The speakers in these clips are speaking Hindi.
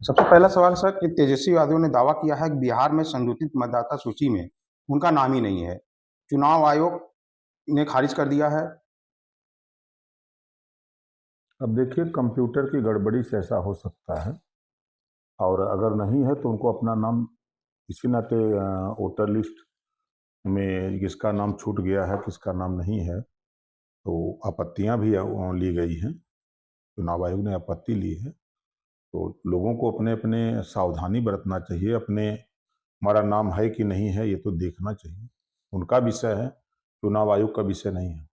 सबसे पहला सवाल सर कि तेजस्वी यादव ने दावा किया है कि बिहार में संशोधित मतदाता सूची में उनका नाम ही नहीं है। चुनाव आयोग ने खारिज कर दिया है। अब देखिए, कंप्यूटर की गड़बड़ी से ऐसा हो सकता है। और अगर नहीं है तो उनको अपना नाम इसी नाते वोटर लिस्ट में किसका नाम छूट गया है, किसका नाम नहीं है, तो आपत्तियां भी ली गई हैं। चुनाव आयोग ने आपत्ति ली है। तो लोगों को अपने अपने सावधानी बरतना चाहिए। अपने हमारा नाम है कि नहीं है ये तो देखना चाहिए। उनका विषय है, चुनाव आयोग का विषय नहीं है।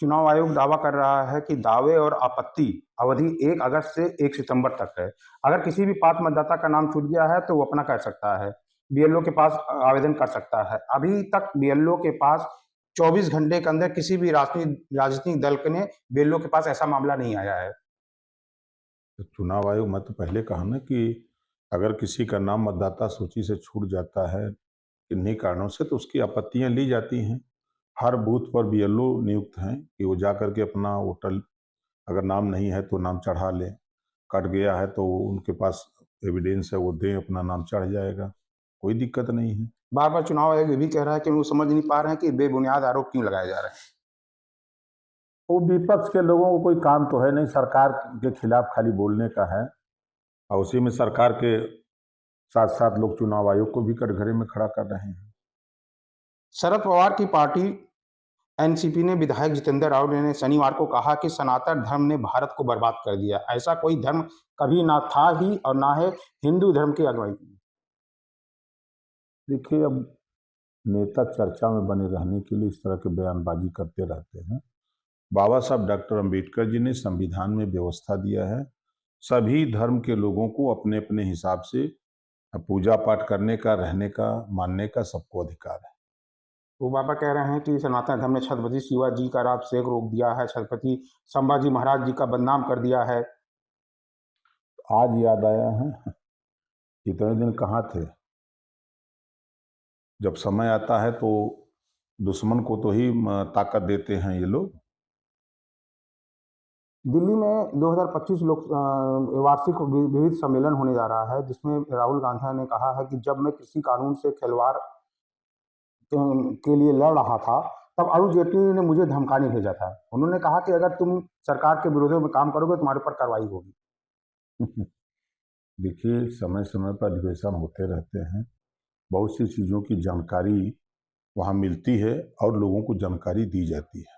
चुनाव आयोग दावा कर रहा है कि दावे और आपत्ति अवधि 1 अगस्त से 1 सितंबर तक है। अगर किसी भी पात्र मतदाता का नाम छूट गया है तो वो अपना कर सकता है, बीएलओ के पास आवेदन कर सकता है। अभी तक बीएलओ के पास 24 घंटे के अंदर किसी भी राजनीतिक दल ने बीएलओ के पास ऐसा मामला नहीं आया है। तो चुनाव आयोग, मैं तो पहले कहा ना कि अगर किसी का नाम मतदाता सूची से छूट जाता है किन्हीं कारणों से, तो उसकी आपत्तियां ली जाती हैं। हर बूथ पर बीएलओ नियुक्त हैं कि वो जा करके अपना वोटर, अगर नाम नहीं है तो नाम चढ़ा लें, कट गया है तो उनके पास एविडेंस है वो दें, अपना नाम चढ़ जाएगा, कोई दिक्कत नहीं है। बार बार चुनाव आयोग ये भी कह रहा है कि वो समझ नहीं पा रहे हैं कि बेबुनियाद आरोप क्यों लगाए जा रहे हैं। वो विपक्ष के लोगों को कोई काम तो है नहीं, सरकार के खिलाफ खाली बोलने का है। और उसी में सरकार के साथ साथ लोग चुनाव आयोग को भी कटघरे में खड़ा कर रहे हैं। शरद पवार की पार्टी एनसीपी ने विधायक जितेंद्र राव ने शनिवार को कहा कि सनातन धर्म ने भारत को बर्बाद कर दिया। ऐसा कोई धर्म कभी ना था ही और ना है हिंदू धर्म की अगुवाई की। देखिए, अब नेता चर्चा में बने रहने के लिए इस तरह के बयानबाजी करते रहते हैं। बाबा साहब डॉक्टर अंबेडकर जी ने संविधान में व्यवस्था दिया है, सभी धर्म के लोगों को अपने अपने हिसाब से पूजा पाठ करने का, रहने का, मानने का सबको अधिकार है। वो बाबा कह रहे हैं कि सनातन धर्म ने छत्रपति शिवाजी का राज्य रोक दिया है, छत्रपति संभाजी महाराज जी का बदनाम कर दिया है। आज याद आया है, इतने दिन कहाँ थे। जब समय आता है तो दुश्मन को तो ही ताकत देते हैं ये लोग। दिल्ली में 2025 वार्षिक विविध सम्मेलन होने जा रहा है, जिसमें राहुल गांधी ने कहा है कि जब मैं कृषि कानून से खिलवाड़ के लिए लड़ रहा था, तब अरुण जेटली ने मुझे धमकाने भेजा था। उन्होंने कहा कि अगर तुम सरकार के विरोध में काम करोगे तो तुम्हारे ऊपर कार्रवाई होगी। देखिए, समय समय पर अधिवेशन होते रहते हैं, बहुत सी चीज़ों की जानकारी वहाँ मिलती है और लोगों को जानकारी दी जाती है।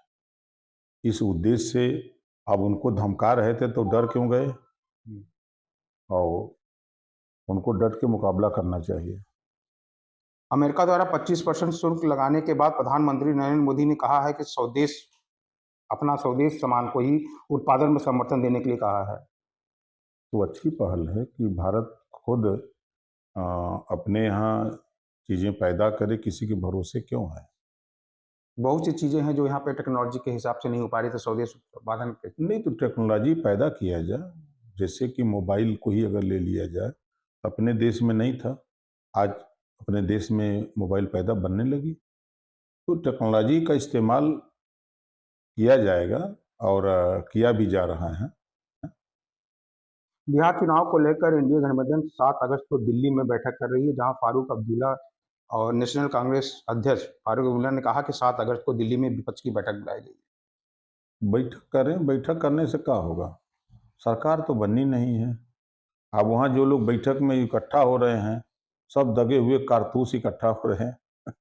इस उद्देश्य से अब उनको धमका रहे थे तो डर क्यों गए, और उनको डट के मुकाबला करना चाहिए। अमेरिका द्वारा 25% शुल्क लगाने के बाद प्रधानमंत्री नरेंद्र मोदी ने कहा है कि अपना स्वदेश सामान को ही उत्पादन में समर्थन देने के लिए कहा है। तो अच्छी पहल है कि भारत खुद अपने यहाँ चीज़ें पैदा करे, किसी के भरोसे क्यों है। बहुत सी चीज़ें हैं जो यहाँ पे टेक्नोलॉजी के हिसाब से नहीं हो पा रही, तो स्वदेश उत्पादन के। नहीं तो टेक्नोलॉजी पैदा किया जाए, जैसे कि मोबाइल को ही अगर ले लिया जाए, अपने देश में नहीं था, आज अपने देश में मोबाइल पैदा बनने लगी। तो टेक्नोलॉजी का इस्तेमाल किया जाएगा और किया भी जा रहा है। बिहार चुनाव को लेकर एनडीए गठबंधन 7 अगस्त को दिल्ली में बैठक कर रही है, जहां फारूक अब्दुल्ला और नेशनल कांग्रेस अध्यक्ष फारूक अब्दुल्ला ने कहा कि 7 अगस्त को दिल्ली में विपक्ष की बैठक बुलाई गई। बैठक करें, बैठक करने से क्या होगा, सरकार तो बननी नहीं है। अब वहाँ जो लोग बैठक में इकट्ठा हो रहे हैं, सब दगे हुए कारतूस इकट्ठा हो रहे हैं।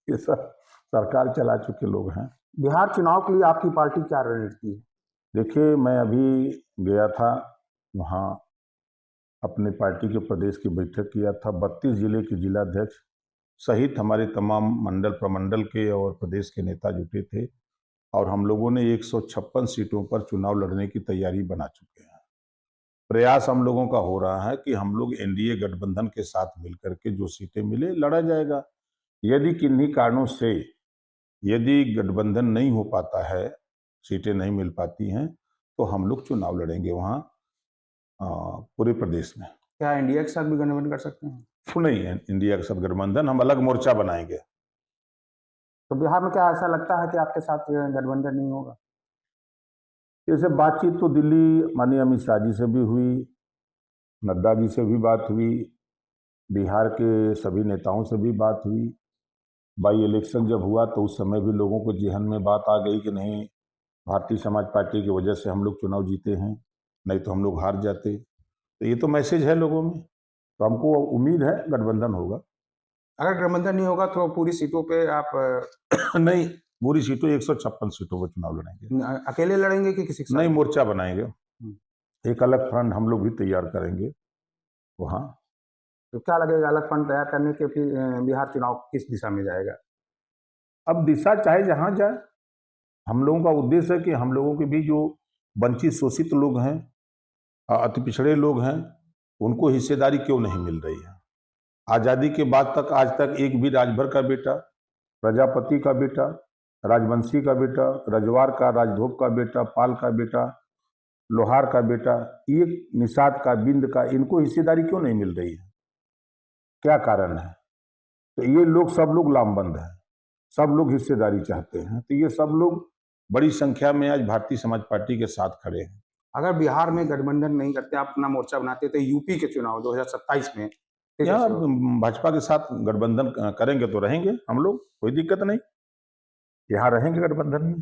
ये सब सरकार चला चुके लोग हैं। बिहार चुनाव के लिए आपकी पार्टी क्या रणनीति है? देखिए, मैं अभी गया था वहाँ, अपने पार्टी के प्रदेश की बैठक किया था। 32 जिले के जिलाध्यक्ष सहित हमारे तमाम मंडल प्रमंडल के और प्रदेश के नेता जुटे थे, और हम लोगों ने 156 सीटों पर चुनाव लड़ने की तैयारी बना चुके हैं। प्रयास हम लोगों का हो रहा है कि हम लोग एनडीए गठबंधन के साथ मिलकर के जो सीटें मिले लड़ा जाएगा। यदि किन्हीं कारणों से यदि गठबंधन नहीं हो पाता है, सीटें नहीं मिल पाती हैं, तो हम लोग चुनाव लड़ेंगे वहाँ पूरे प्रदेश में। क्या इंडिया के साथ भी गठबंधन कर सकते हैं? नहीं है इंडिया के साथ गठबंधन, हम अलग मोर्चा बनाएंगे। तो बिहार में क्या ऐसा लगता है कि आपके साथ गठबंधन नहीं होगा? जैसे बातचीत तो दिल्ली माननीय अमित शाह जी से भी हुई, नड्डा जी से भी बात हुई, बिहार के सभी नेताओं से भी बात हुई। बाई इलेक्शन जब हुआ तो उस समय भी लोगों को जेहन में बात आ गई कि नहीं, भारतीय समाज पार्टी की वजह से हम लोग चुनाव जीते हैं, नहीं तो हम लोग हार जाते। तो ये तो मैसेज है लोगों में, तो हमको उम्मीद है गठबंधन होगा। अगर गठबंधन नहीं होगा तो पूरी सीटों पे आप नहीं, पूरी सीटों 156 सीटों पर चुनाव लड़ेंगे। अकेले लड़ेंगे कि किसी के नहीं, साथ? मोर्चा बनाएंगे, हम्म, एक अलग फ्रंट हम लोग भी तैयार करेंगे वहाँ। तो क्या लगेगा अलग फंड तैयार करने के फिर बिहार चुनाव किस दिशा में जाएगा? अब दिशा चाहे जहाँ जाए, हम लोगों का उद्देश्य है कि हम लोगों के भी जो वंचित शोषित लोग हैं, अति पिछड़े लोग हैं, उनको हिस्सेदारी क्यों नहीं मिल रही है। आज़ादी के बाद तक आज तक एक भी राजभर का बेटा, प्रजापति का बेटा, राजवंशी का बेटा, रजवार का, राजधोप का बेटा, पाल का बेटा, लोहार का बेटा, एक निषाद का, बिंद का, इनको हिस्सेदारी क्यों नहीं मिल रही है? क्या कारण है? तो ये लोग सब लोग लामबंद हैं, सब लोग हिस्सेदारी चाहते हैं, तो ये सब लोग बड़ी संख्या में आज भारतीय समाज पार्टी के साथ खड़े हैं। अगर बिहार में गठबंधन नहीं करते, आप अपना मोर्चा बनाते, तो यूपी के चुनाव 2027 में फिर यहाँ कैसे होगा? भाजपा के साथ गठबंधन करेंगे तो रहेंगे हम लोग, कोई दिक्कत नहीं, यहाँ रहेंगे गठबंधन में।